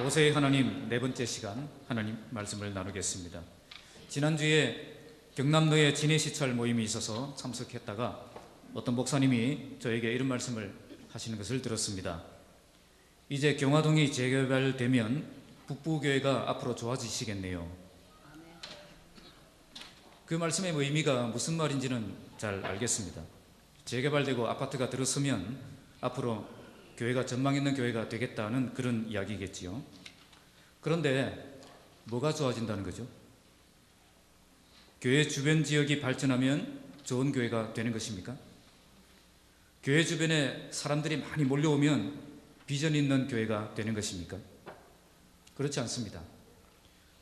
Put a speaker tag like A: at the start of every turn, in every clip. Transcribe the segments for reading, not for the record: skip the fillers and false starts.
A: 모세의 하나님 네 번째 시간 하나님 말씀을 나누겠습니다. 지난주에 경남도에 진해시찰 모임이 있어서 참석했다가 어떤 목사님이 저에게 이런 말씀을 하시는 것을 들었습니다. 이제 경화동이 재개발되면 북부교회가 앞으로 좋아지시겠네요. 그 말씀의 의미가 무슨 말인지는 잘 알겠습니다. 재개발되고 아파트가 들어서면 앞으로 교회가 전망 있는 교회가 되겠다는 그런 이야기겠지요. 그런데 뭐가 좋아진다는 거죠? 교회 주변 지역이 발전하면 좋은 교회가 되는 것입니까? 교회 주변에 사람들이 많이 몰려오면 비전 있는 교회가 되는 것입니까? 그렇지 않습니다.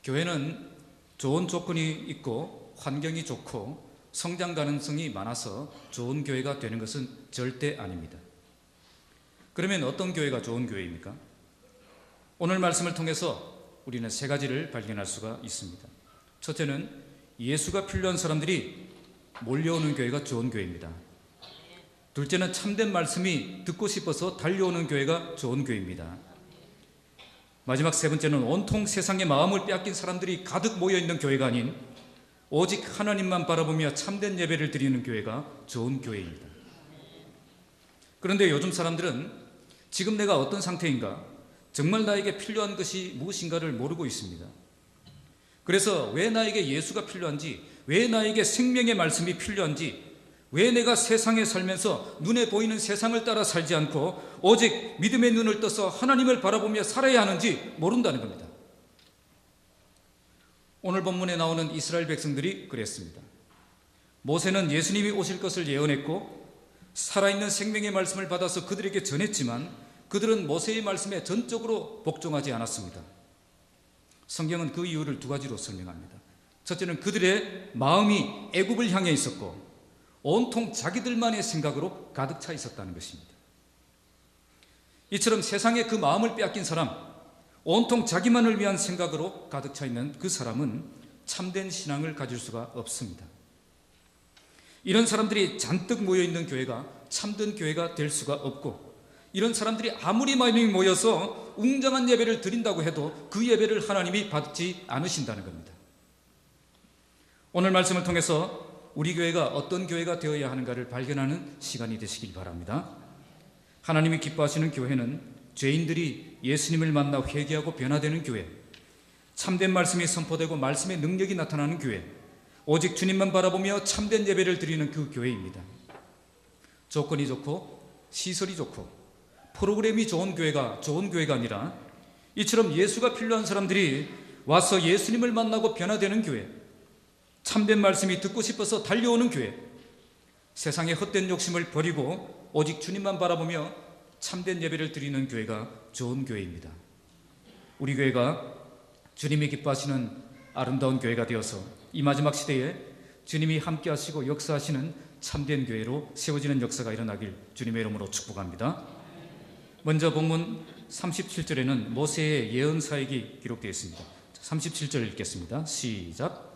A: 교회는 좋은 조건이 있고 환경이 좋고 성장 가능성이 많아서 좋은 교회가 되는 것은 절대 아닙니다. 그러면 어떤 교회가 좋은 교회입니까? 오늘 말씀을 통해서 우리는 세 가지를 발견할 수가 있습니다. 첫째는 예수가 필요한 사람들이 몰려오는 교회가 좋은 교회입니다. 둘째는 참된 말씀이 듣고 싶어서 달려오는 교회가 좋은 교회입니다. 마지막 세 번째는 온통 세상의 마음을 빼앗긴 사람들이 가득 모여있는 교회가 아닌 오직 하나님만 바라보며 참된 예배를 드리는 교회가 좋은 교회입니다. 그런데 요즘 사람들은 지금 내가 어떤 상태인가, 정말 나에게 필요한 것이 무엇인가를 모르고 있습니다. 그래서 왜 나에게 예수가 필요한지, 왜 나에게 생명의 말씀이 필요한지, 왜 내가 세상에 살면서 눈에 보이는 세상을 따라 살지 않고 오직 믿음의 눈을 떠서 하나님을 바라보며 살아야 하는지 모른다는 겁니다. 오늘 본문에 나오는 이스라엘 백성들이 그랬습니다. 모세는 예수님이 오실 것을 예언했고 살아있는 생명의 말씀을 받아서 그들에게 전했지만 그들은 모세의 말씀에 전적으로 복종하지 않았습니다. 성경은 그 이유를 두 가지로 설명합니다. 첫째는 그들의 마음이 애굽을 향해 있었고 온통 자기들만의 생각으로 가득 차 있었다는 것입니다. 이처럼 세상에 그 마음을 빼앗긴 사람, 온통 자기만을 위한 생각으로 가득 차 있는 그 사람은 참된 신앙을 가질 수가 없습니다. 이런 사람들이 잔뜩 모여있는 교회가 참된 교회가 될 수가 없고, 이런 사람들이 아무리 많이 모여서 웅장한 예배를 드린다고 해도 그 예배를 하나님이 받지 않으신다는 겁니다. 오늘 말씀을 통해서 우리 교회가 어떤 교회가 되어야 하는가를 발견하는 시간이 되시길 바랍니다. 하나님이 기뻐하시는 교회는 죄인들이 예수님을 만나 회개하고 변화되는 교회, 참된 말씀이 선포되고 말씀의 능력이 나타나는 교회, 오직 주님만 바라보며 참된 예배를 드리는 그 교회입니다. 조건이 좋고 시설이 좋고 프로그램이 좋은 교회가 좋은 교회가 아니라 이처럼 예수가 필요한 사람들이 와서 예수님을 만나고 변화되는 교회, 참된 말씀이 듣고 싶어서 달려오는 교회, 세상의 헛된 욕심을 버리고 오직 주님만 바라보며 참된 예배를 드리는 교회가 좋은 교회입니다. 우리 교회가 주님이 기뻐하시는 아름다운 교회가 되어서 이 마지막 시대에 주님이 함께 하시고 역사하시는 참된 교회로 세워지는 역사가 일어나길 주님의 이름으로 축복합니다. 먼저 본문 37절에는 모세의 예언 사역이 기록되어 있습니다. 37절 읽겠습니다. 시작.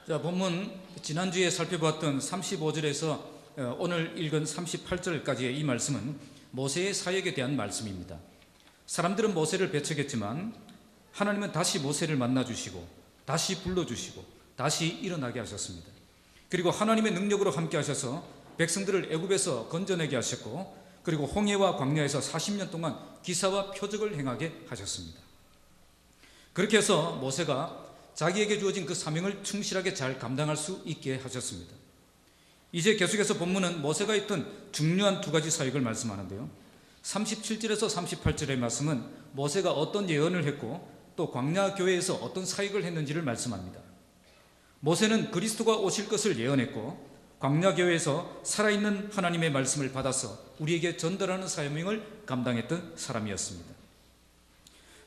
A: 자, 본문 지난주에 살펴봤던 35절에서 오늘 읽은 38절까지의 이 말씀은 모세의 사역에 대한 말씀입니다. 사람들은 모세를 배척했지만 하나님은 다시 모세를 만나주시고 다시 불러주시고 다시 일어나게 하셨습니다. 그리고 하나님의 능력으로 함께 하셔서 백성들을 애굽에서 건져내게 하셨고, 그리고 홍해와 광야에서 40년 동안 기사와 표적을 행하게 하셨습니다. 그렇게 해서 모세가 자기에게 주어진 그 사명을 충실하게 잘 감당할 수 있게 하셨습니다. 이제 계속해서 본문은 모세가 했던 중요한 두 가지 사역을 말씀하는데요, 37절에서 38절의 말씀은 모세가 어떤 예언을 했고 또 광야 교회에서 어떤 사역을 했는지를 말씀합니다. 모세는 그리스도가 오실 것을 예언했고 광야 교회에서 살아있는 하나님의 말씀을 받아서 우리에게 전달하는 사명을 감당했던 사람이었습니다.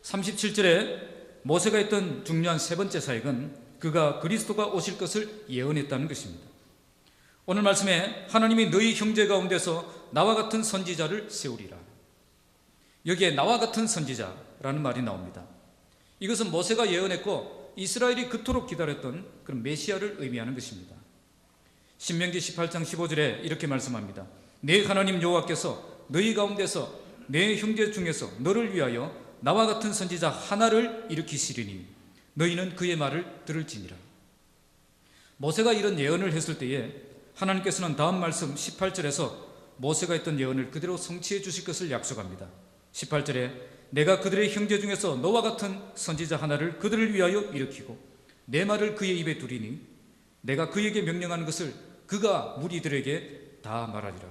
A: 37절에 모세가 했던 중요한 세 번째 사역은 그가 그리스도가 오실 것을 예언했다는 것입니다. 오늘 말씀에 하나님이 너희 형제 가운데서 나와 같은 선지자를 세우리라. 여기에 나와 같은 선지자라는 말이 나옵니다. 이것은 모세가 예언했고 이스라엘이 그토록 기다렸던 그런 메시아를 의미하는 것입니다. 신명기 18장 15절에 이렇게 말씀합니다. 내 하나님 여호와께서 너희 가운데서 내 형제 중에서 너를 위하여 나와 같은 선지자 하나를 일으키시리니 너희는 그의 말을 들을지니라. 모세가 이런 예언을 했을 때에 하나님께서는 다음 말씀 18절에서 모세가 했던 예언을 그대로 성취해 주실 것을 약속합니다. 18절에 내가 그들의 형제 중에서 너와 같은 선지자 하나를 그들을 위하여 일으키고 내 말을 그의 입에 두리니 내가 그에게 명령하는 것을 그가 무리들에게 다 말하리라.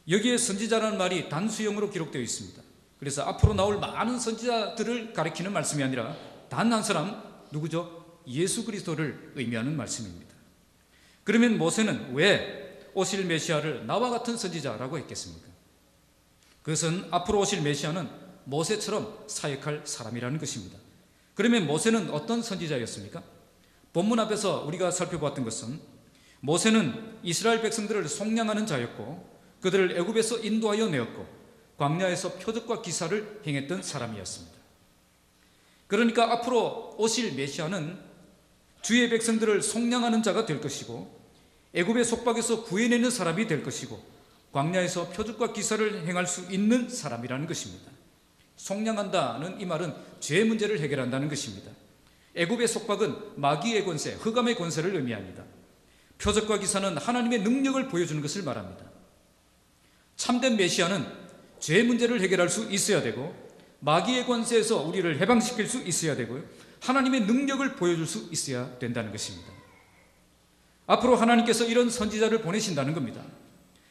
A: 여기에 선지자라는 말이 단수형으로 기록되어 있습니다. 그래서 앞으로 나올 많은 선지자들을 가리키는 말씀이 아니라 단 한 사람, 누구죠? 예수 그리스도를 의미하는 말씀입니다. 그러면 모세는 왜 오실 메시아를 나와 같은 선지자라고 했겠습니까? 그것은 앞으로 오실 메시아는 모세처럼 사역할 사람이라는 것입니다. 그러면 모세는 어떤 선지자였습니까? 본문 앞에서 우리가 살펴보았던 것은 모세는 이스라엘 백성들을 속량하는 자였고 그들을 애굽에서 인도하여 내었고 광야에서 표적과 기사를 행했던 사람이었습니다. 그러니까 앞으로 오실 메시아는 주의 백성들을 속량하는 자가 될 것이고 애굽의 속박에서 구해내는 사람이 될 것이고 광야에서 표적과 기사를 행할 수 있는 사람이라는 것입니다. 속량한다는 이 말은 죄 문제를 해결한다는 것입니다. 애굽의 속박은 마귀의 권세, 흑암의 권세를 의미합니다. 표적과 기사는 하나님의 능력을 보여주는 것을 말합니다. 참된 메시아는 죄 문제를 해결할 수 있어야 되고 마귀의 권세에서 우리를 해방시킬 수 있어야 되고요, 하나님의 능력을 보여줄 수 있어야 된다는 것입니다. 앞으로 하나님께서 이런 선지자를 보내신다는 겁니다.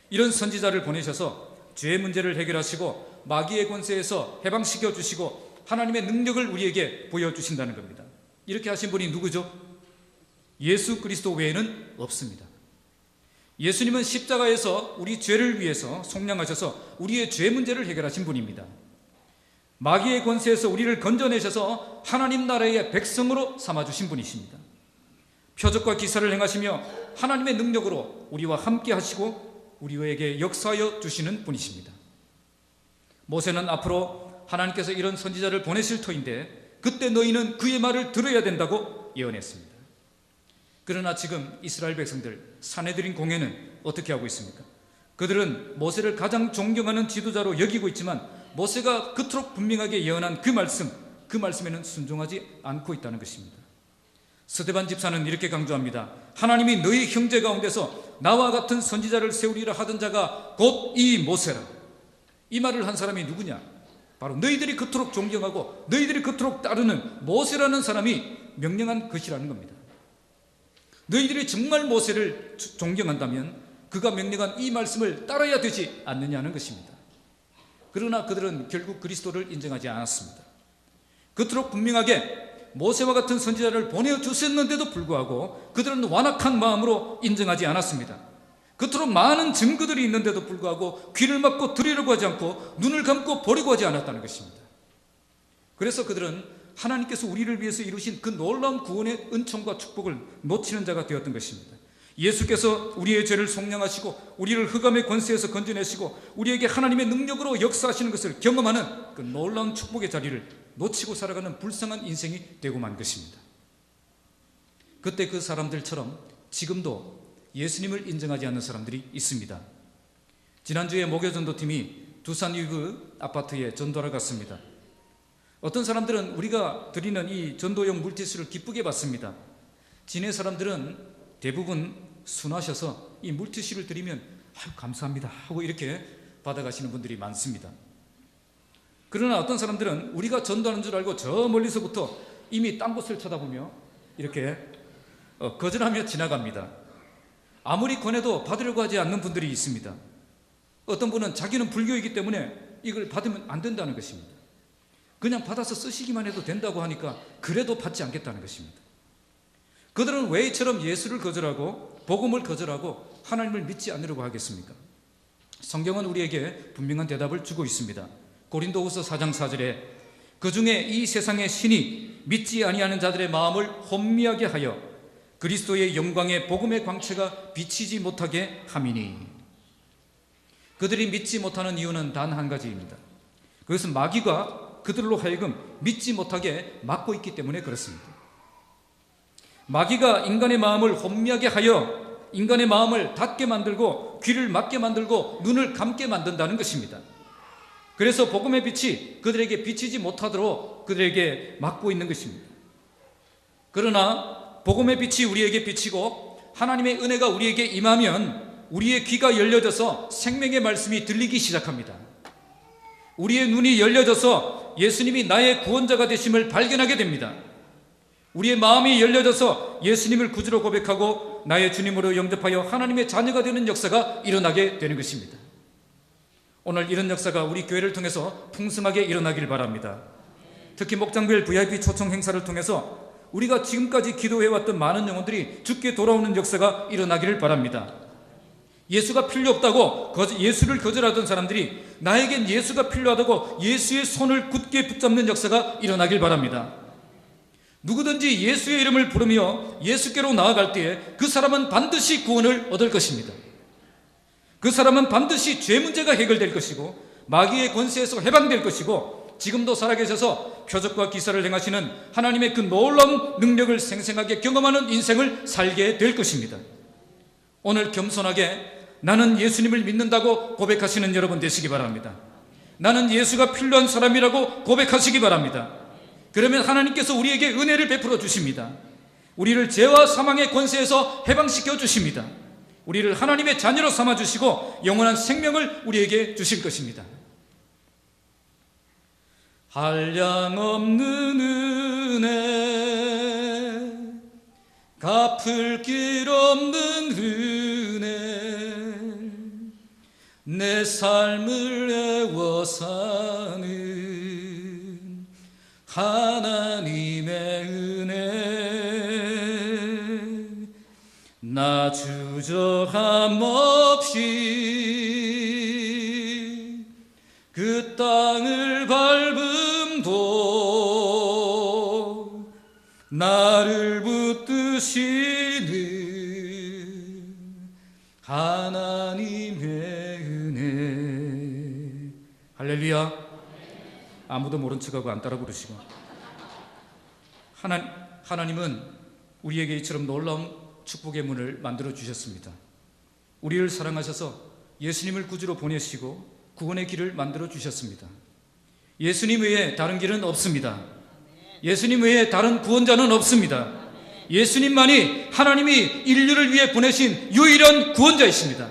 A: 이런 선지자를 보내셔서 죄 문제를 해결하시고 마귀의 권세에서 해방시켜 주시고 하나님의 능력을 우리에게 보여주신다는 겁니다. 이렇게 하신 분이 누구죠? 예수 그리스도 외에는 없습니다. 예수님은 십자가에서 우리 죄를 위해서 속량하셔서 우리의 죄 문제를 해결하신 분입니다. 마귀의 권세에서 우리를 건져내셔서 하나님 나라의 백성으로 삼아주신 분이십니다. 표적과 기사를 행하시며 하나님의 능력으로 우리와 함께 하시고 우리에게 역사하여 주시는 분이십니다. 모세는 앞으로 하나님께서 이런 선지자를 보내실 터인데 그때 너희는 그의 말을 들어야 된다고 예언했습니다. 그러나 지금 이스라엘 백성들, 산헤드린 공회는 어떻게 하고 있습니까? 그들은 모세를 가장 존경하는 지도자로 여기고 있지만 모세가 그토록 분명하게 예언한 그 말씀에는 순종하지 않고 있다는 것입니다. 스데반 집사는 이렇게 강조합니다. 하나님이 너희 형제 가운데서 나와 같은 선지자를 세우리라 하던 자가 곧 이 모세라. 이 말을 한 사람이 누구냐? 바로 너희들이 그토록 존경하고 너희들이 그토록 따르는 모세라는 사람이 명령한 것이라는 겁니다. 너희들이 정말 모세를 존경한다면 그가 명령한 이 말씀을 따라야 되지 않느냐는 것입니다. 그러나 그들은 결국 그리스도를 인정하지 않았습니다. 그토록 분명하게 모세와 같은 선지자를 보내주셨는데도 불구하고 그들은 완악한 마음으로 인정하지 않았습니다. 그토록 많은 증거들이 있는데도 불구하고 귀를 막고 들으려고 하지 않고 눈을 감고 보려고 하지 않았다는 것입니다. 그래서 그들은 하나님께서 우리를 위해서 이루신 그 놀라운 구원의 은총과 축복을 놓치는 자가 되었던 것입니다. 예수께서 우리의 죄를 속량하시고 우리를 흑암의 권세에서 건져내시고 우리에게 하나님의 능력으로 역사하시는 것을 경험하는 그 놀라운 축복의 자리를 놓치고 살아가는 불쌍한 인생이 되고 만 것입니다. 그때 그 사람들처럼 지금도 예수님을 인정하지 않는 사람들이 있습니다. 지난주에 목요전도팀이 두산 위브 아파트에 전도하러 갔습니다. 어떤 사람들은 우리가 드리는 이 전도용 물티슈를 기쁘게 받습니다. 진해 사람들은 대부분 순하셔서 이 물티슈를 드리면 아유 감사합니다 하고 이렇게 받아가시는 분들이 많습니다. 그러나 어떤 사람들은 우리가 전도하는 줄 알고 저 멀리서부터 이미 딴 곳을 쳐다보며 이렇게 거절하며 지나갑니다. 아무리 권해도 받으려고 하지 않는 분들이 있습니다. 어떤 분은 자기는 불교이기 때문에 이걸 받으면 안 된다는 것입니다. 그냥 받아서 쓰시기만 해도 된다고 하니까 그래도 받지 않겠다는 것입니다. 그들은 왜 이처럼 예수를 거절하고 복음을 거절하고 하나님을 믿지 않으려고 하겠습니까? 성경은 우리에게 분명한 대답을 주고 있습니다. 고린도후서 4장 4절에 그 중에 이 세상의 신이 믿지 아니하는 자들의 마음을 혼미하게 하여 그리스도의 영광의 복음의 광채가 비치지 못하게 함이니. 그들이 믿지 못하는 이유는 단 한 가지입니다. 그것은 마귀가 그들로 하여금 믿지 못하게 막고 있기 때문에 그렇습니다. 마귀가 인간의 마음을 혼미하게 하여 인간의 마음을 닫게 만들고 귀를 막게 만들고 눈을 감게 만든다는 것입니다. 그래서 복음의 빛이 그들에게 비치지 못하도록 그들에게 막고 있는 것입니다. 그러나 복음의 빛이 우리에게 비치고 하나님의 은혜가 우리에게 임하면 우리의 귀가 열려져서 생명의 말씀이 들리기 시작합니다. 우리의 눈이 열려져서 예수님이 나의 구원자가 되심을 발견하게 됩니다. 우리의 마음이 열려져서 예수님을 구주로 고백하고 나의 주님으로 영접하여 하나님의 자녀가 되는 역사가 일어나게 되는 것입니다. 오늘 이런 역사가 우리 교회를 통해서 풍성하게 일어나길 바랍니다. 특히 목장별 VIP 초청 행사를 통해서 우리가 지금까지 기도해왔던 많은 영혼들이 주께 돌아오는 역사가 일어나기를 바랍니다. 예수가 필요 없다고 예수를 거절하던 사람들이 나에겐 예수가 필요하다고 예수의 손을 굳게 붙잡는 역사가 일어나길 바랍니다. 누구든지 예수의 이름을 부르며 예수께로 나아갈 때에 그 사람은 반드시 구원을 얻을 것입니다. 그 사람은 반드시 죄 문제가 해결될 것이고 마귀의 권세에서 해방될 것이고 지금도 살아계셔서 표적과 기사를 행하시는 하나님의 그 놀라운 능력을 생생하게 경험하는 인생을 살게 될 것입니다. 오늘 겸손하게 나는 예수님을 믿는다고 고백하시는 여러분 되시기 바랍니다. 나는 예수가 필요한 사람이라고 고백하시기 바랍니다. 그러면 하나님께서 우리에게 은혜를 베풀어 주십니다. 우리를 죄와 사망의 권세에서 해방시켜 주십니다. 우리를 하나님의 자녀로 삼아 주시고 영원한 생명을 우리에게 주실 것입니다. 한량없는 은혜, 갚을 길 없는 은혜, 내 삶을 애워 사는 하나님의 은혜, 나 주저함 없이 그 땅을 밟음도 나를 붙드시는 하나님의 은혜. 할렐루야. 아무도 모른 척하고 안 따라 부르시고. 하나님은 우리에게 이처럼 놀라운 축복의 문을 만들어 주셨습니다. 우리를 사랑하셔서 예수님을 구주로 보내시고 구원의 길을 만들어 주셨습니다. 예수님 외에 다른 길은 없습니다. 예수님 외에 다른 구원자는 없습니다. 예수님만이 하나님이 인류를 위해 보내신 유일한 구원자이십니다.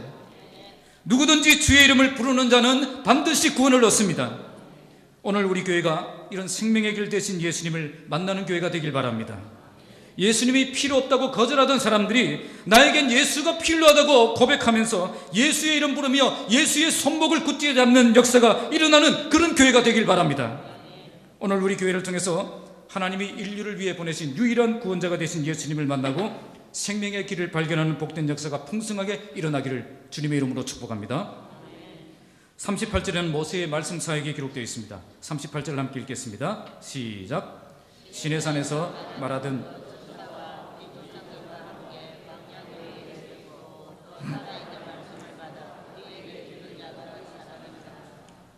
A: 누구든지 주의 이름을 부르는 자는 반드시 구원을 얻습니다. 오늘 우리 교회가 이런 생명의 길 되신 예수님을 만나는 교회가 되길 바랍니다. 예수님이 필요 없다고 거절하던 사람들이 나에겐 예수가 필요하다고 고백하면서 예수의 이름 부르며 예수의 손목을 굳게 잡는 역사가 일어나는 그런 교회가 되길 바랍니다. 오늘 우리 교회를 통해서 하나님이 인류를 위해 보내신 유일한 구원자가 되신 예수님을 만나고 생명의 길을 발견하는 복된 역사가 풍성하게 일어나기를 주님의 이름으로 축복합니다. 38절에는 모세의 말씀 사역이 기록되어 있습니다. 38절 함께 읽겠습니다. 시작. 시내산에서 말하던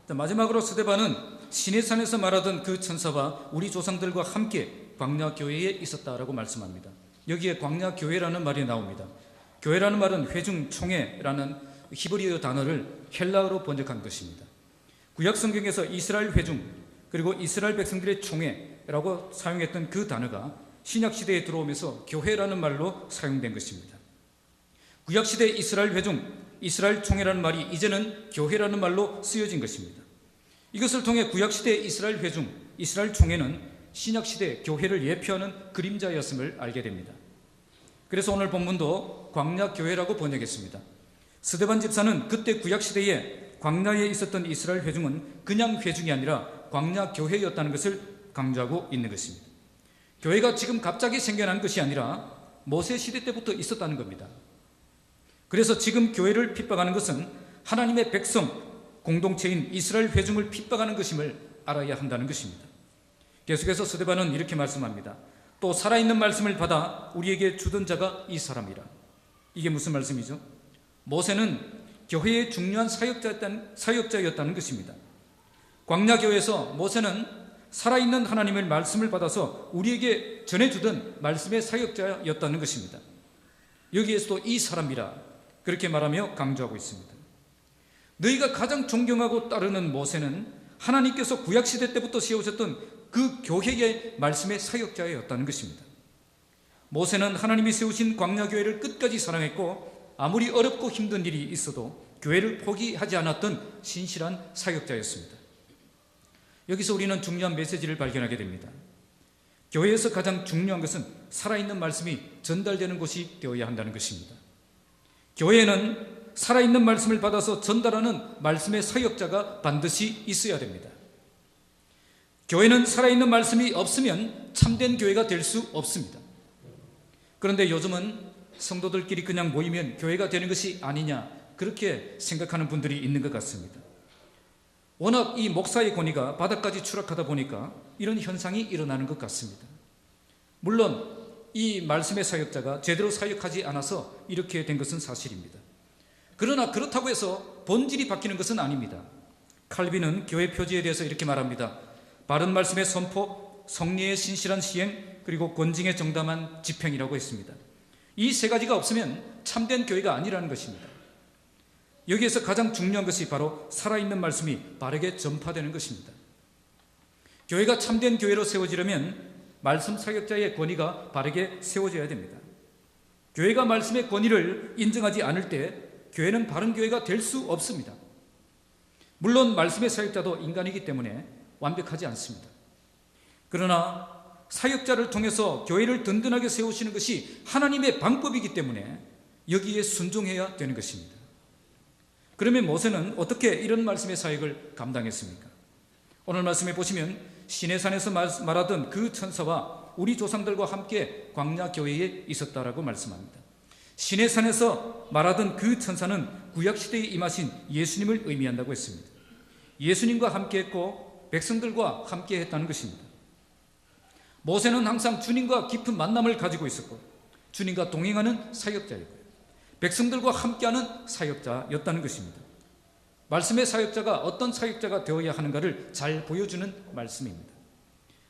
A: 마지막으로 스데반은 시내산에서 말하던 그 천사와 우리 조상들과 함께 광야교회에 있었다라고 말씀합니다. 여기에 광야교회라는 말이 나옵니다. 교회라는 말은 회중총회라는 히브리어 단어를 헬라어로 번역한 것입니다. 구약 성경에서 이스라엘 회중 그리고 이스라엘 백성들의 총회라고 사용했던 그 단어가 신약 시대에 들어오면서 교회라는 말로 사용된 것입니다. 구약 시대 이스라엘 회중 이스라엘 총회라는 말이 이제는 교회라는 말로 쓰여진 것입니다. 이것을 통해 구약시대 이스라엘 회중, 이스라엘 총회는 신약시대 교회를 예표하는 그림자였음을 알게 됩니다. 그래서 오늘 본문도 광야교회라고 번역했습니다. 스데반 집사는 그때 구약시대에 광야에 있었던 이스라엘 회중은 그냥 회중이 아니라 광야교회였다는 것을 강조하고 있는 것입니다. 교회가 지금 갑자기 생겨난 것이 아니라 모세 시대 때부터 있었다는 겁니다. 그래서 지금 교회를 핍박하는 것은 하나님의 백성, 공동체인 이스라엘 회중을 핍박하는 것임을 알아야 한다는 것입니다. 계속해서 스데반은 이렇게 말씀합니다. 또 살아있는 말씀을 받아 우리에게 주던 자가 이 사람이라. 이게 무슨 말씀이죠? 모세는 교회의 중요한 사역자였다는 것입니다. 광야교회에서 모세는 살아있는 하나님의 말씀을 받아서 우리에게 전해주던 말씀의 사역자였다는 것입니다. 여기에서도 이 사람이라 그렇게 말하며 강조하고 있습니다. 너희가 가장 존경하고 따르는 모세는 하나님께서 구약시대 때부터 세우셨던 그 교회의 말씀의 사역자였다는 것입니다. 모세는 하나님이 세우신 광야교회를 끝까지 사랑했고 아무리 어렵고 힘든 일이 있어도 교회를 포기하지 않았던 신실한 사역자였습니다. 여기서 우리는 중요한 메시지를 발견하게 됩니다. 교회에서 가장 중요한 것은 살아있는 말씀이 전달되는 곳이 되어야 한다는 것입니다. 교회에는 살아있는 말씀을 받아서 전달하는 말씀의 사역자가 반드시 있어야 됩니다. 교회는 살아있는 말씀이 없으면 참된 교회가 될 수 없습니다. 그런데 요즘은 성도들끼리 그냥 모이면 교회가 되는 것이 아니냐, 그렇게 생각하는 분들이 있는 것 같습니다. 워낙 이 목사의 권위가 바닥까지 추락하다 보니까 이런 현상이 일어나는 것 같습니다. 물론 이 말씀의 사역자가 제대로 사역하지 않아서 이렇게 된 것은 사실입니다. 그러나 그렇다고 해서 본질이 바뀌는 것은 아닙니다. 칼빈은 교회 표지에 대해서 이렇게 말합니다. 바른 말씀의 선포, 성례의 신실한 시행, 그리고 권징의 정당한 집행이라고 했습니다. 이 세 가지가 없으면 참된 교회가 아니라는 것입니다. 여기에서 가장 중요한 것이 바로 살아있는 말씀이 바르게 전파되는 것입니다. 교회가 참된 교회로 세워지려면 말씀 사역자의 권위가 바르게 세워져야 됩니다. 교회가 말씀의 권위를 인정하지 않을 때 교회는 바른 교회가 될 수 없습니다. 물론 말씀의 사역자도 인간이기 때문에 완벽하지 않습니다. 그러나 사역자를 통해서 교회를 든든하게 세우시는 것이 하나님의 방법이기 때문에 여기에 순종해야 되는 것입니다. 그러면 모세는 어떻게 이런 말씀의 사역을 감당했습니까? 오늘 말씀에 보시면 시내산에서 말하던 그 천사와 우리 조상들과 함께 광야 교회에 있었다라고 말씀합니다. 시내산에서 말하던 그 천사는 구약시대에 임하신 예수님을 의미한다고 했습니다. 예수님과 함께 했고 백성들과 함께 했다는 것입니다. 모세는 항상 주님과 깊은 만남을 가지고 있었고 주님과 동행하는 사역자였고요, 백성들과 함께하는 사역자였다는 것입니다. 말씀의 사역자가 어떤 사역자가 되어야 하는가를 잘 보여주는 말씀입니다.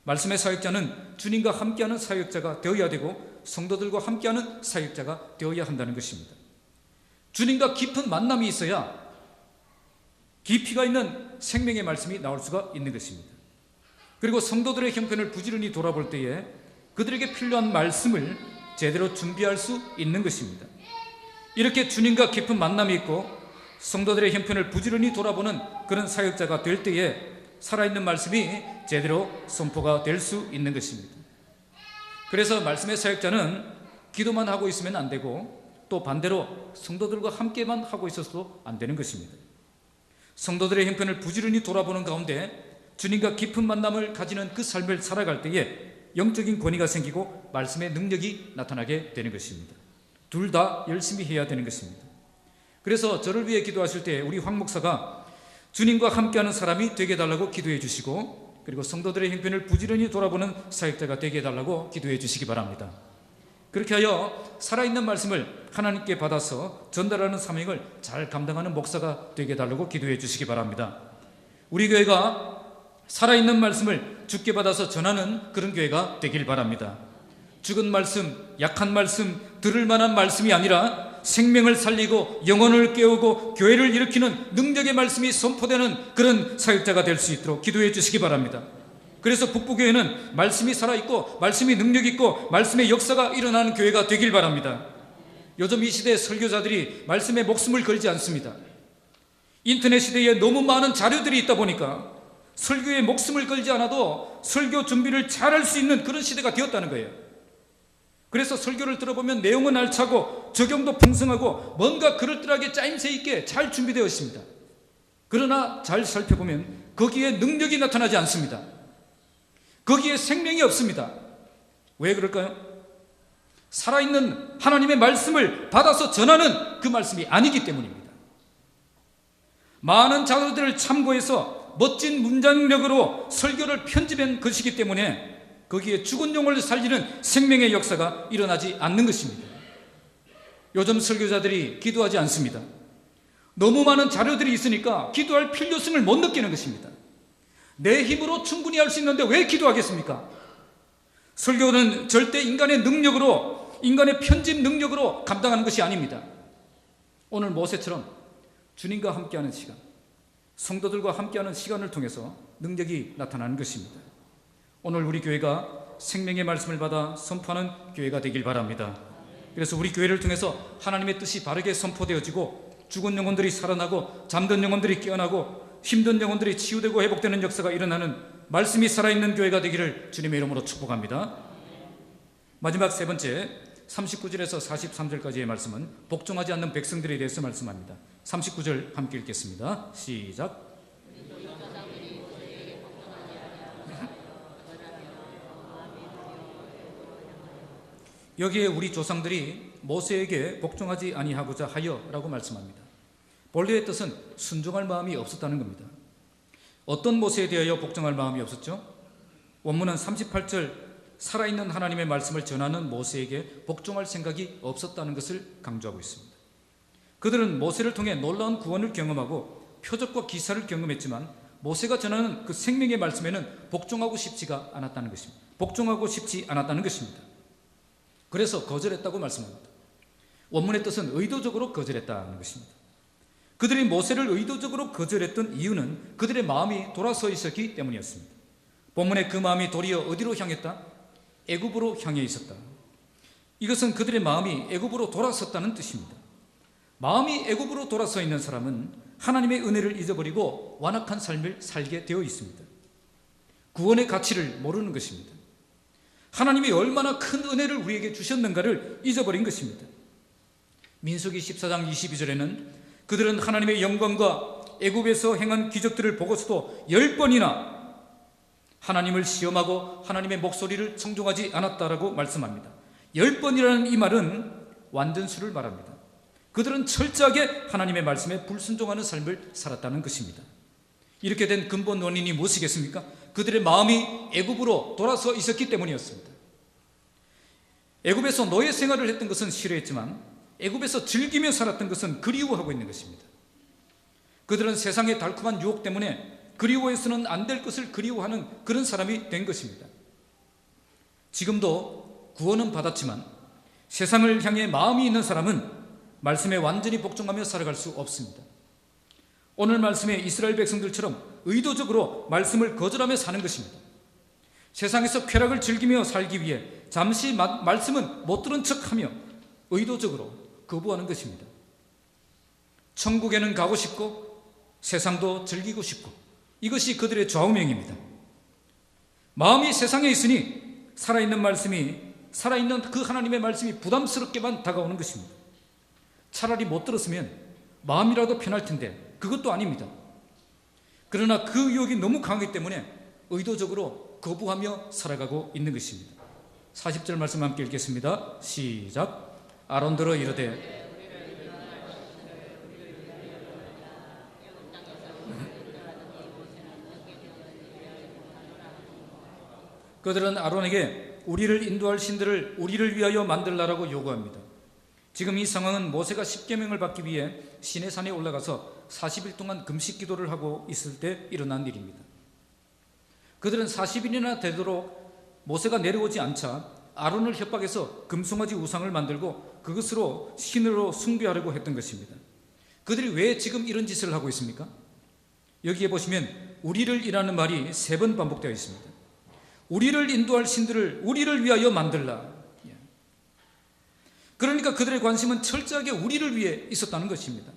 A: 말씀의 사역자는 주님과 함께하는 사역자가 되어야 되고 성도들과 함께하는 사역자가 되어야 한다는 것입니다. 주님과 깊은 만남이 있어야 깊이가 있는 생명의 말씀이 나올 수가 있는 것입니다. 그리고 성도들의 형편을 부지런히 돌아볼 때에 그들에게 필요한 말씀을 제대로 준비할 수 있는 것입니다. 이렇게 주님과 깊은 만남이 있고 성도들의 형편을 부지런히 돌아보는 그런 사역자가 될 때에 살아있는 말씀이 제대로 선포가 될 수 있는 것입니다. 그래서 말씀의 사역자는 기도만 하고 있으면 안 되고 또 반대로 성도들과 함께만 하고 있어서도 안 되는 것입니다. 성도들의 형편을 부지런히 돌아보는 가운데 주님과 깊은 만남을 가지는 그 삶을 살아갈 때에 영적인 권위가 생기고 말씀의 능력이 나타나게 되는 것입니다. 둘 다 열심히 해야 되는 것입니다. 그래서 저를 위해 기도하실 때 우리 황 목사가 주님과 함께하는 사람이 되게 해달라고 기도해 주시고 그리고 성도들의 형편을 부지런히 돌아보는 사역자가 되게 해달라고 기도해 주시기 바랍니다. 그렇게 하여 살아있는 말씀을 하나님께 받아서 전달하는 사명을 잘 감당하는 목사가 되게 해달라고 기도해 주시기 바랍니다. 우리 교회가 살아있는 말씀을 주께 받아서 전하는 그런 교회가 되길 바랍니다. 죽은 말씀, 약한 말씀, 들을 만한 말씀이 아니라 생명을 살리고 영혼을 깨우고 교회를 일으키는 능력의 말씀이 선포되는 그런 사역자가 될 수 있도록 기도해 주시기 바랍니다. 그래서 북부교회는 말씀이 살아있고 말씀이 능력있고 말씀의 역사가 일어나는 교회가 되길 바랍니다. 요즘 이 시대의 설교자들이 말씀에 목숨을 걸지 않습니다. 인터넷 시대에 너무 많은 자료들이 있다 보니까 설교에 목숨을 걸지 않아도 설교 준비를 잘할 수 있는 그런 시대가 되었다는 거예요. 그래서 설교를 들어보면 내용은 알차고 적용도 풍성하고 뭔가 그럴듯하게 짜임새 있게 잘 준비되어 있습니다. 그러나 잘 살펴보면 거기에 능력이 나타나지 않습니다. 거기에 생명이 없습니다. 왜 그럴까요? 살아있는 하나님의 말씀을 받아서 전하는 그 말씀이 아니기 때문입니다. 많은 자료들을 참고해서 멋진 문장력으로 설교를 편집한 것이기 때문에 거기에 죽은 영혼을 살리는 생명의 역사가 일어나지 않는 것입니다. 요즘 설교자들이 기도하지 않습니다. 너무 많은 자료들이 있으니까 기도할 필요성을 못 느끼는 것입니다. 내 힘으로 충분히 할 수 있는데 왜 기도하겠습니까? 설교는 절대 인간의 능력으로 인간의 편집 능력으로 감당하는 것이 아닙니다. 오늘 모세처럼 주님과 함께하는 시간, 성도들과 함께하는 시간을 통해서 능력이 나타나는 것입니다. 오늘 우리 교회가 생명의 말씀을 받아 선포하는 교회가 되길 바랍니다. 그래서 우리 교회를 통해서 하나님의 뜻이 바르게 선포되어지고 죽은 영혼들이 살아나고 잠든 영혼들이 깨어나고 힘든 영혼들이 치유되고 회복되는 역사가 일어나는 말씀이 살아있는 교회가 되기를 주님의 이름으로 축복합니다. 마지막 세 번째 39절에서 43절까지의 말씀은 복종하지 않는 백성들에 대해서 말씀합니다. 39절 함께 읽겠습니다. 시작. 여기에 우리 조상들이 모세에게 복종하지 아니하고자 하여라고 말씀합니다. 본래의 뜻은 순종할 마음이 없었다는 겁니다. 어떤 모세에 대하여 복종할 마음이 없었죠? 원문은 38절 살아있는 하나님의 말씀을 전하는 모세에게 복종할 생각이 없었다는 것을 강조하고 있습니다. 그들은 모세를 통해 놀라운 구원을 경험하고 표적과 기사를 경험했지만 모세가 전하는 그 생명의 말씀에는 복종하고 싶지가 않았다는 것입니다. 복종하고 싶지 않았다는 것입니다. 그래서 거절했다고 말씀합니다. 원문의 뜻은 의도적으로 거절했다는 것입니다. 그들이 모세를 의도적으로 거절했던 이유는 그들의 마음이 돌아서 있었기 때문이었습니다. 본문의 그 마음이 도리어 어디로 향했다? 애굽으로 향해 있었다. 이것은 그들의 마음이 애굽으로 돌아섰다는 뜻입니다. 마음이 애굽으로 돌아서 있는 사람은 하나님의 은혜를 잊어버리고 완악한 삶을 살게 되어 있습니다. 구원의 가치를 모르는 것입니다. 하나님이 얼마나 큰 은혜를 우리에게 주셨는가를 잊어버린 것입니다. 민수기 14장 22절에는 그들은 하나님의 영광과 애굽에서 행한 기적들을 보고서도 10번이나 하나님을 시험하고 하나님의 목소리를 청종하지 않았다라고 말씀합니다. 10번이라는 이 말은 완전수를 말합니다. 그들은 철저하게 하나님의 말씀에 불순종하는 삶을 살았다는 것입니다. 이렇게 된 근본 원인이 무엇이겠습니까? 그들의 마음이 애굽으로 돌아서 있었기 때문이었습니다. 애굽에서 노예 생활을 했던 것은 싫어했지만 애굽에서 즐기며 살았던 것은 그리워하고 있는 것입니다. 그들은 세상의 달콤한 유혹 때문에 그리워해서는 안 될 것을 그리워하는 그런 사람이 된 것입니다. 지금도 구원은 받았지만 세상을 향해 마음이 있는 사람은 말씀에 완전히 복종하며 살아갈 수 없습니다. 오늘 말씀에 이스라엘 백성들처럼 의도적으로 말씀을 거절하며 사는 것입니다. 세상에서 쾌락을 즐기며 살기 위해 잠시 말씀은 못 들은 척하며 의도적으로 거부하는 것입니다. 천국에는 가고 싶고 세상도 즐기고 싶고 이것이 그들의 좌우명입니다. 마음이 세상에 있으니 살아있는 그 하나님의 말씀이 부담스럽게만 다가오는 것입니다. 차라리 못 들었으면 마음이라도 편할 텐데 그것도 아닙니다. 그러나 그 유혹이 너무 강하기 때문에 의도적으로 거부하며 살아가고 있는 것입니다. 40절 말씀 함께 읽겠습니다. 시작. 아론들어 이르되 그들은 아론에게 우리를 인도할 신들을 우리를 위하여 만들라라고 요구합니다. 지금 이 상황은 모세가 십계명을 받기 위해 시내산에 올라가서 40일 동안 금식 기도를 하고 있을 때 일어난 일입니다. 그들은 40일이나 되도록 모세가 내려오지 않자 아론을 협박해서 금송아지 우상을 만들고 그것으로 신으로 숭배하려고 했던 것입니다. 그들이 왜 지금 이런 짓을 하고 있습니까? 여기에 보시면 우리를 이라는 말이 3번 반복되어 있습니다. 우리를 인도할 신들을 우리를 위하여 만들라. 그러니까 그들의 관심은 철저하게 우리를 위해 있었다는 것입니다.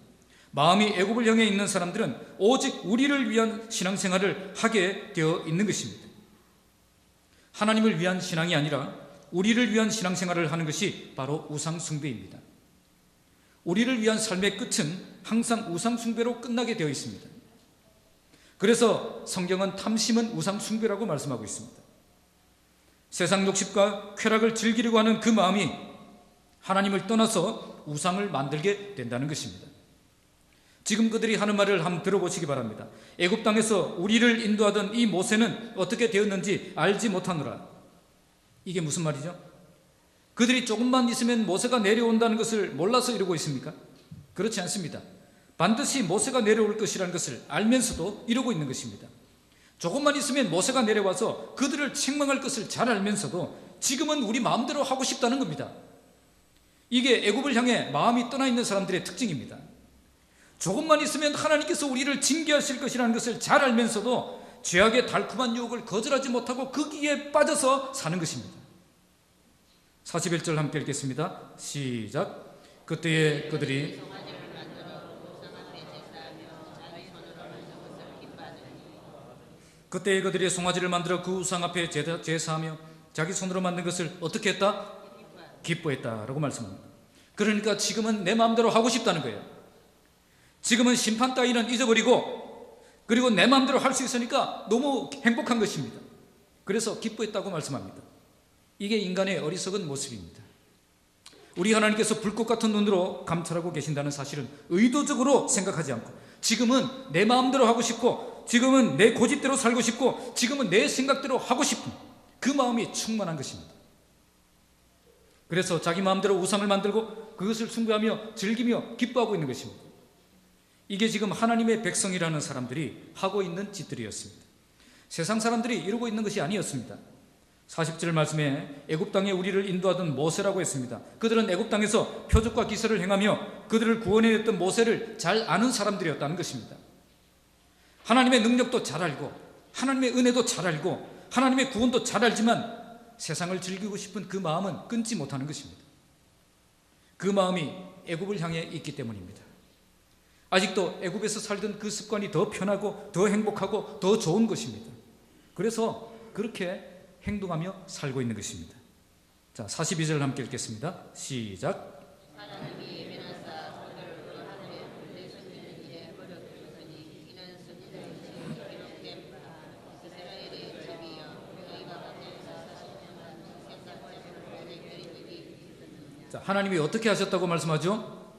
A: 마음이 애굽을 향해 있는 사람들은 오직 우리를 위한 신앙생활을 하게 되어 있는 것입니다. 하나님을 위한 신앙이 아니라 우리를 위한 신앙생활을 하는 것이 바로 우상숭배입니다. 우리를 위한 삶의 끝은 항상 우상숭배로 끝나게 되어 있습니다. 그래서 성경은 탐심은 우상숭배라고 말씀하고 있습니다. 세상 욕심과 쾌락을 즐기려고 하는 그 마음이 하나님을 떠나서 우상을 만들게 된다는 것입니다. 지금 그들이 하는 말을 한번 들어보시기 바랍니다. 애굽 땅에서 우리를 인도하던 이 모세는 어떻게 되었는지 알지 못하노라. 이게 무슨 말이죠? 그들이 조금만 있으면 모세가 내려온다는 것을 몰라서 이러고 있습니까? 그렇지 않습니다. 반드시 모세가 내려올 것이라는 것을 알면서도 이러고 있는 것입니다. 조금만 있으면 모세가 내려와서 그들을 책망할 것을 잘 알면서도 지금은 우리 마음대로 하고 싶다는 겁니다. 이게 애굽을 향해 마음이 떠나 있는 사람들의 특징입니다. 조금만 있으면 하나님께서 우리를 징계하실 것이라는 것을 잘 알면서도 죄악의 달콤한 유혹을 거절하지 못하고 거기에 빠져서 사는 것입니다. 41절 함께 읽겠습니다. 시작. 그때에 그들이 송아지를 만들어 그 우상 앞에 제사하며 자기 손으로 만든 것을 어떻게 했다? 기뻐했다라고 말씀합니다. 그러니까 지금은 내 마음대로 하고 싶다는 거예요. 지금은 심판 따위는 잊어버리고 그리고 내 마음대로 할 수 있으니까 너무 행복한 것입니다. 그래서 기뻐했다고 말씀합니다. 이게 인간의 어리석은 모습입니다. 우리 하나님께서 불꽃 같은 눈으로 감찰하고 계신다는 사실은 의도적으로 생각하지 않고 지금은 내 마음대로 하고 싶고 지금은 내 고집대로 살고 싶고 지금은 내 생각대로 하고 싶은 그 마음이 충만한 것입니다. 그래서 자기 마음대로 우상을 만들고 그것을 숭배하며 즐기며 기뻐하고 있는 것입니다. 이게 지금 하나님의 백성이라는 사람들이 하고 있는 짓들이었습니다. 세상 사람들이 이루고 있는 것이 아니었습니다. 40절 말씀에 애굽 땅에 우리를 인도하던 모세라고 했습니다. 그들은 애굽 땅에서 표적과 기사를 행하며 그들을 구원해냈던 모세를 잘 아는 사람들이었다는 것입니다. 하나님의 능력도 잘 알고 하나님의 은혜도 잘 알고 하나님의 구원도 잘 알지만 세상을 즐기고 싶은 그 마음은 끊지 못하는 것입니다. 그 마음이 애굽을 향해 있기 때문입니다. 아직도 애굽에서 살던 그 습관이 더 편하고 더 행복하고 더 좋은 것입니다. 그래서 그렇게 행동하며 살고 있는 것입니다. 자, 42절 함께 읽겠습니다. 시작. 자, 하나님이 어떻게 하셨다고 말씀하죠?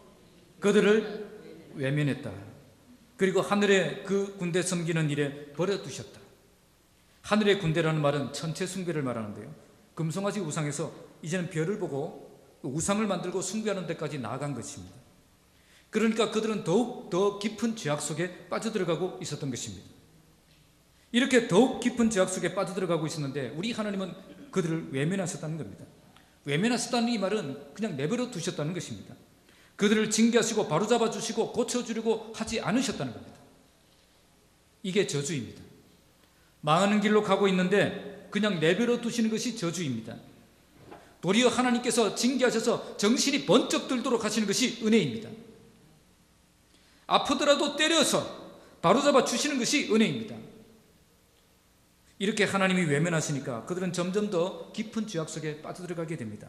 A: 그들을 외면했다. 그리고 하늘의 그 군대 섬기는 일에 버려두셨다. 하늘의 군대라는 말은 천체 숭배를 말하는데요, 금송아지 우상에서 이제는 별을 보고 우상을 만들고 숭배하는 데까지 나아간 것입니다. 그러니까 그들은 더욱 더 깊은 죄악 속에 빠져들어가고 있었던 것입니다. 이렇게 더욱 깊은 죄악 속에 빠져들어가고 있었는데 우리 하나님은 그들을 외면하셨다는 겁니다. 외면하셨다는 이 말은 그냥 내버려 두셨다는 것입니다. 그들을 징계하시고 바로잡아 주시고 고쳐주려고 하지 않으셨다는 겁니다. 이게 저주입니다. 망하는 길로 가고 있는데 그냥 내버려 두시는 것이 저주입니다. 도리어 하나님께서 징계하셔서 정신이 번쩍 들도록 하시는 것이 은혜입니다. 아프더라도 때려서 바로잡아 주시는 것이 은혜입니다. 이렇게 하나님이 외면하시니까 그들은 점점 더 깊은 죄악 속에 빠져들어가게 됩니다.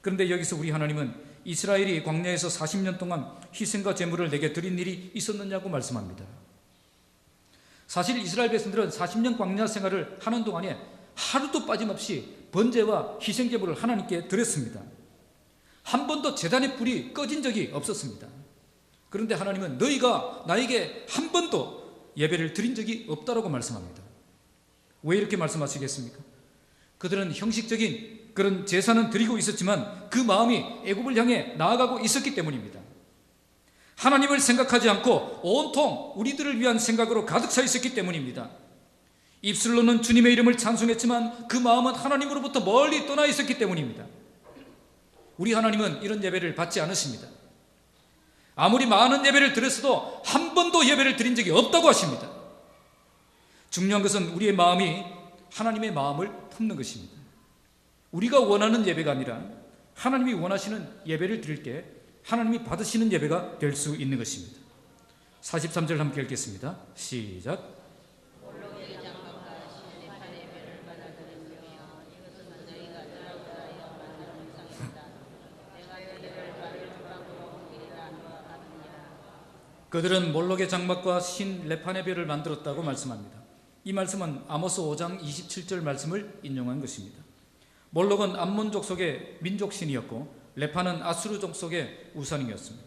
A: 그런데 여기서 우리 하나님은 이스라엘이 광야에서 40년 동안 희생과 제물을 내게 드린 일이 있었느냐고 말씀합니다. 사실 이스라엘 백성들은 40년 광야 생활을 하는 동안에 하루도 빠짐없이 번제와 희생 제물을 하나님께 드렸습니다. 한 번도 제단의 불이 꺼진 적이 없었습니다. 그런데 하나님은 너희가 나에게 한 번도 예배를 드린 적이 없다라고 말씀합니다. 왜 이렇게 말씀하시겠습니까? 그들은 형식적인 그런 제사는 드리고 있었지만 그 마음이 애굽을 향해 나아가고 있었기 때문입니다. 하나님을 생각하지 않고 온통 우리들을 위한 생각으로 가득 차 있었기 때문입니다. 입술로는 주님의 이름을 찬송했지만 그 마음은 하나님으로부터 멀리 떠나 있었기 때문입니다. 우리 하나님은 이런 예배를 받지 않으십니다. 아무리 많은 예배를 드렸어도 한 번도 예배를 드린 적이 없다고 하십니다. 중요한 것은 우리의 마음이 하나님의 마음을 품는 것입니다. 우리가 원하는 예배가 아니라 하나님이 원하시는 예배를 드릴 때 하나님이 받으시는 예배가 될 수 있는 것입니다. 43절 함께 읽겠습니다. 시작. 그들은 몰록의 장막과 신 레판의 별을 만들었다고 말씀합니다. 이 말씀은 아모스 5장 27절 말씀을 인용한 것입니다. 몰록은 암몬 족속의 민족신이었고 레판은 아수르 족속의 우상이었습니다.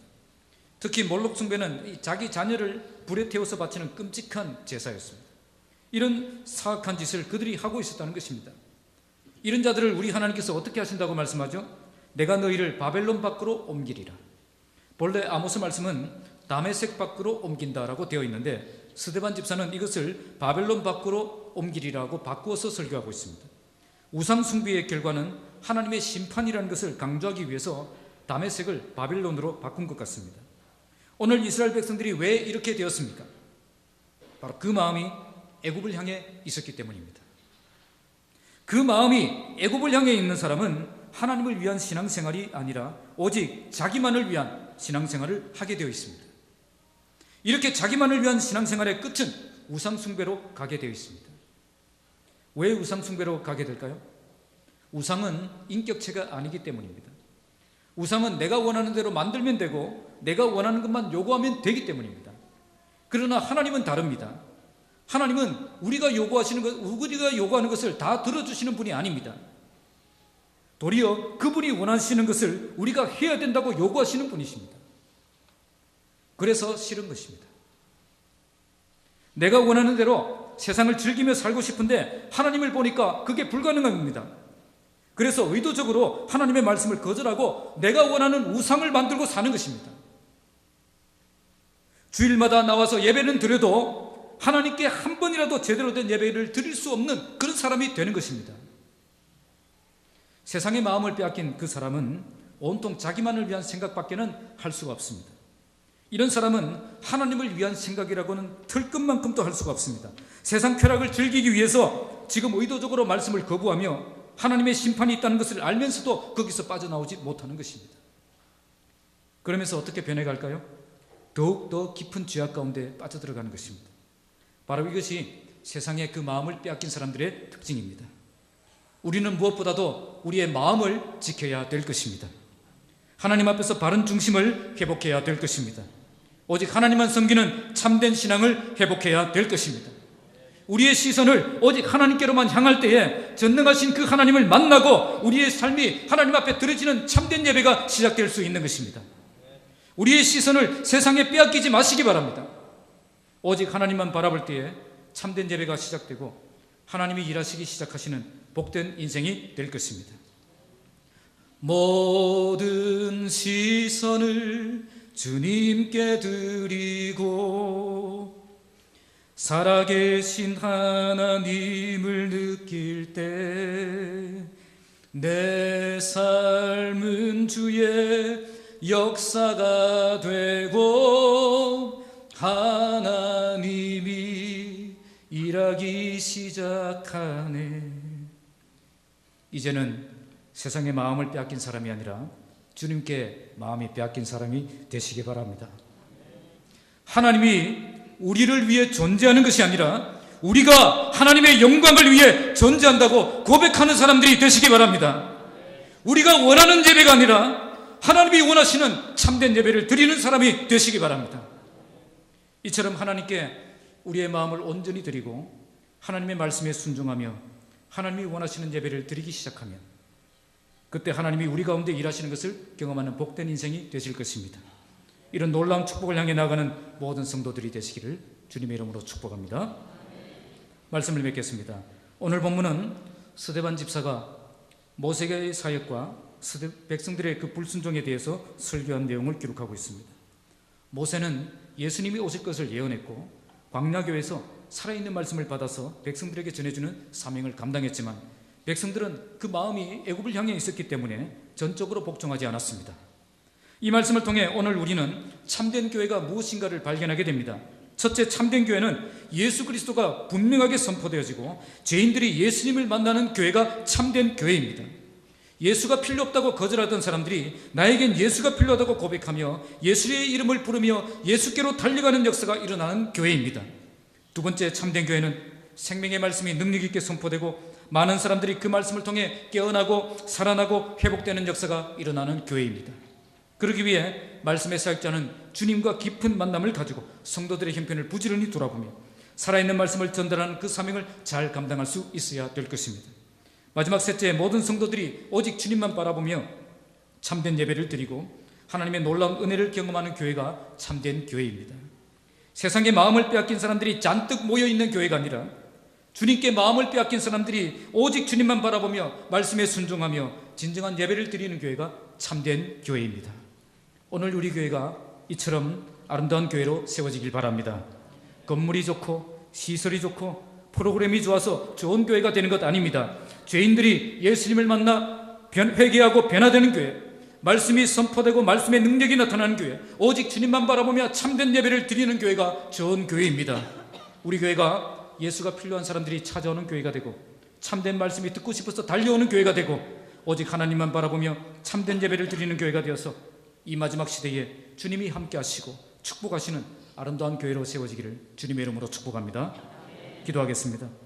A: 특히 몰록 숭배는 자기 자녀를 불에 태워서 바치는 끔찍한 제사였습니다. 이런 사악한 짓을 그들이 하고 있었다는 것입니다. 이런 자들을 우리 하나님께서 어떻게 하신다고 말씀하죠? 내가 너희를 바벨론 밖으로 옮기리라. 본래 아모스 말씀은 다메섹 밖으로 옮긴다라고 되어 있는데 스데반 집사는 이것을 바벨론 밖으로 옮기리라고 바꾸어서 설교하고 있습니다. 우상 숭배의 결과는 하나님의 심판이라는 것을 강조하기 위해서 다메섹을 바빌론으로 바꾼 것 같습니다. 오늘 이스라엘 백성들이 왜 이렇게 되었습니까? 바로 그 마음이 애굽을 향해 있었기 때문입니다. 그 마음이 애굽을 향해 있는 사람은 하나님을 위한 신앙생활이 아니라 오직 자기만을 위한 신앙생활을 하게 되어 있습니다. 이렇게 자기만을 위한 신앙생활의 끝은 우상숭배로 가게 되어 있습니다. 왜 우상숭배로 가게 될까요? 우상은 인격체가 아니기 때문입니다. 우상은 내가 원하는 대로 만들면 되고 내가 원하는 것만 요구하면 되기 때문입니다. 그러나 하나님은 다릅니다. 하나님은 우리가 요구하는 것을 다 들어주시는 분이 아닙니다. 도리어 그분이 원하시는 것을 우리가 해야 된다고 요구하시는 분이십니다. 그래서 싫은 것입니다. 내가 원하는 대로 세상을 즐기며 살고 싶은데 하나님을 보니까 그게 불가능한 겁니다. 그래서 의도적으로 하나님의 말씀을 거절하고 내가 원하는 우상을 만들고 사는 것입니다. 주일마다 나와서 예배는 드려도 하나님께 한 번이라도 제대로 된 예배를 드릴 수 없는 그런 사람이 되는 것입니다. 세상의 마음을 빼앗긴 그 사람은 온통 자기만을 위한 생각밖에는 할 수가 없습니다. 이런 사람은 하나님을 위한 생각이라고는 털끝만큼도 할 수가 없습니다. 세상 쾌락을 즐기기 위해서 지금 의도적으로 말씀을 거부하며 하나님의 심판이 있다는 것을 알면서도 거기서 빠져나오지 못하는 것입니다. 그러면서 어떻게 변해갈까요? 더욱더 깊은 죄악 가운데 빠져들어가는 것입니다. 바로 이것이 세상의 그 마음을 빼앗긴 사람들의 특징입니다. 우리는 무엇보다도 우리의 마음을 지켜야 될 것입니다. 하나님 앞에서 바른 중심을 회복해야 될 것입니다. 오직 하나님만 섬기는 참된 신앙을 회복해야 될 것입니다. 우리의 시선을 오직 하나님께로만 향할 때에 전능하신 그 하나님을 만나고 우리의 삶이 하나님 앞에 드려지는 참된 예배가 시작될 수 있는 것입니다. 우리의 시선을 세상에 빼앗기지 마시기 바랍니다. 오직 하나님만 바라볼 때에 참된 예배가 시작되고 하나님이 일하시기 시작하시는 복된 인생이 될 것입니다. 모든 시선을 주님께 드리고 살아계신 하나님을 느낄 때 내 삶은 주의 역사가 되고 하나님이 일하기 시작하네. 이제는 세상의 마음을 빼앗긴 사람이 아니라 주님께 마음이 빼앗긴 사람이 되시기 바랍니다. 하나님이 우리를 위해 존재하는 것이 아니라 우리가 하나님의 영광을 위해 존재한다고 고백하는 사람들이 되시기 바랍니다. 우리가 원하는 예배가 아니라 하나님이 원하시는 참된 예배를 드리는 사람이 되시기 바랍니다. 이처럼 하나님께 우리의 마음을 온전히 드리고 하나님의 말씀에 순종하며 하나님이 원하시는 예배를 드리기 시작하면 그때 하나님이 우리 가운데 일하시는 것을 경험하는 복된 인생이 되실 것입니다. 이런 놀라운 축복을 향해 나가는 모든 성도들이 되시기를 주님의 이름으로 축복합니다. 말씀을 맺겠습니다. 오늘 본문은 스데반 집사가 모세의 사역과 백성들의 그 불순종에 대해서 설교한 내용을 기록하고 있습니다. 모세는 예수님이 오실 것을 예언했고 광야교에서 살아있는 말씀을 받아서 백성들에게 전해주는 사명을 감당했지만 백성들은 그 마음이 애굽을 향해 있었기 때문에 전적으로 복종하지 않았습니다. 이 말씀을 통해 오늘 우리는 참된 교회가 무엇인가를 발견하게 됩니다. 첫째, 참된 교회는 예수 그리스도가 분명하게 선포되어지고 죄인들이 예수님을 만나는 교회가 참된 교회입니다. 예수가 필요 없다고 거절하던 사람들이 나에겐 예수가 필요하다고 고백하며 예수의 이름을 부르며 예수께로 달려가는 역사가 일어나는 교회입니다. 두 번째, 참된 교회는 생명의 말씀이 능력 있게 선포되고 많은 사람들이 그 말씀을 통해 깨어나고 살아나고 회복되는 역사가 일어나는 교회입니다. 그러기 위해 말씀의 사역자는 주님과 깊은 만남을 가지고 성도들의 형편을 부지런히 돌아보며 살아있는 말씀을 전달하는 그 사명을 잘 감당할 수 있어야 될 것입니다. 마지막 셋째, 모든 성도들이 오직 주님만 바라보며 참된 예배를 드리고 하나님의 놀라운 은혜를 경험하는 교회가 참된 교회입니다. 세상에 마음을 빼앗긴 사람들이 잔뜩 모여있는 교회가 아니라 주님께 마음을 빼앗긴 사람들이 오직 주님만 바라보며 말씀에 순종하며 진정한 예배를 드리는 교회가 참된 교회입니다. 오늘 우리 교회가 이처럼 아름다운 교회로 세워지길 바랍니다. 건물이 좋고 시설이 좋고 프로그램이 좋아서 좋은 교회가 되는 것 아닙니다. 죄인들이 예수님을 만나 회개하고 변화되는 교회, 말씀이 선포되고 말씀의 능력이 나타나는 교회, 오직 주님만 바라보며 참된 예배를 드리는 교회가 좋은 교회입니다. 우리 교회가 예수가 필요한 사람들이 찾아오는 교회가 되고, 참된 말씀이 듣고 싶어서 달려오는 교회가 되고, 오직 하나님만 바라보며 참된 예배를 드리는 교회가 되어서 이 마지막 시대에 주님이 함께 하시고 축복하시는 아름다운 교회로 세워지기를 주님의 이름으로 축복합니다. 기도하겠습니다.